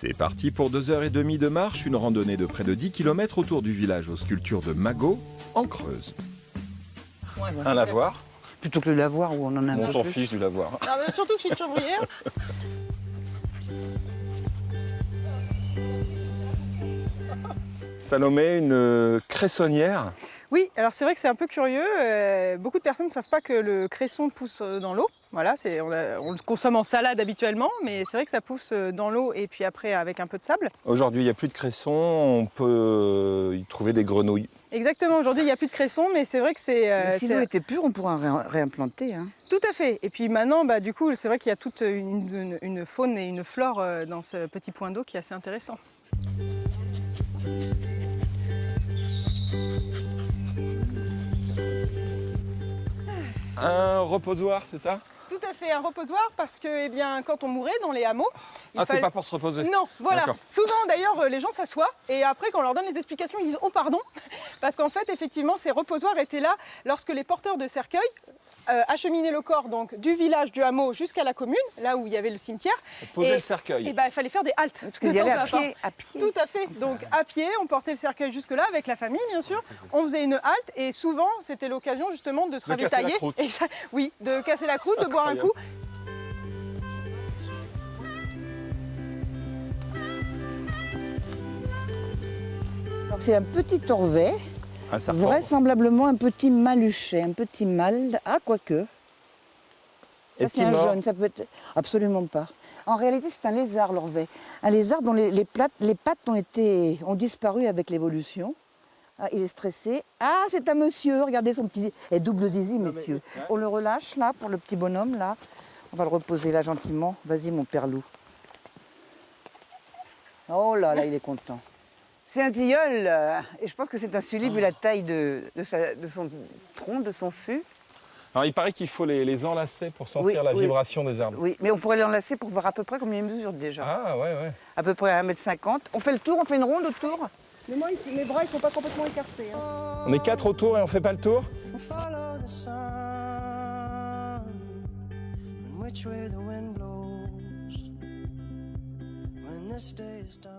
C'est parti pour 2h30 de marche, une randonnée de près de 10 km autour du village aux sculptures de Magot, en Creuse. Un lavoir. Plutôt que le lavoir où on en a un On peu s'en plus. fiche du lavoir. Non, mais surtout que je suis une chevrière. Salomé, une cressonnière. Oui, alors c'est vrai que c'est un peu curieux. Beaucoup de personnes ne savent pas que le cresson pousse dans l'eau. Voilà, on le consomme en salade habituellement, mais c'est vrai que ça pousse dans l'eau et puis après avec un peu de sable. Aujourd'hui, il n'y a plus de cresson, on peut y trouver des grenouilles. Exactement, aujourd'hui il n'y a plus de cresson, mais c'est vrai que c'est... Si l'eau était pure, on pourrait en réimplanter. Hein. Tout à fait. Et puis maintenant, du coup, c'est vrai qu'il y a toute une faune et une flore dans ce petit point d'eau qui est assez intéressant. Un reposoir, c'est ça? Tout à fait, un reposoir parce que quand on mourait dans les hameaux... C'est pas pour se reposer? Non, voilà. D'accord. Souvent d'ailleurs, les gens s'assoient et après quand on leur donne les explications, ils disent « Oh pardon !» Parce qu'en fait, effectivement, ces reposoirs étaient là lorsque les porteurs de cercueils acheminaient le corps donc, du village, du hameau jusqu'à la commune, là où il y avait le cimetière. Poser le cercueil. Et il fallait faire des haltes. Parce qu'ils y allaient à pied. Tout à fait. Donc à pied, on portait le cercueil jusque-là avec la famille, bien sûr. On faisait une halte et souvent, c'était l'occasion justement de se ravitailler. Oui, de casser la croûte, de boire un coup. C'est un petit orvet, Un serpent. vraisemblablement un petit maluchet, un petit mâle. Ah, quoique. Est-ce C'est qu'il est un mort? jaune, ça peut être... Absolument pas. En réalité, c'est un lézard, l'orvet. Un lézard dont les pattes ont disparu avec l'évolution. Ah, il est stressé. Ah, c'est un monsieur, regardez son petit... Et double zizi, messieurs. On le relâche, là, pour le petit bonhomme, là. On va le reposer, là, gentiment. Vas-y, mon père loup. Oh là là, il est content. C'est un tilleul, et je pense que c'est un sulis, vu la taille de son tronc, de son fût. Alors, il paraît qu'il faut les enlacer pour sentir la vibration des arbres. Oui, mais on pourrait l'enlacer pour voir à peu près combien il mesure déjà. Ah, ouais. À peu près 1,50 m. On fait le tour, on fait une ronde autour. Mais moi, mes bras, ils ne sont pas complètement écartés. Hein. On est 4 autour et on fait pas le tour? Follow the sun, and which way the wind blows when this day is done.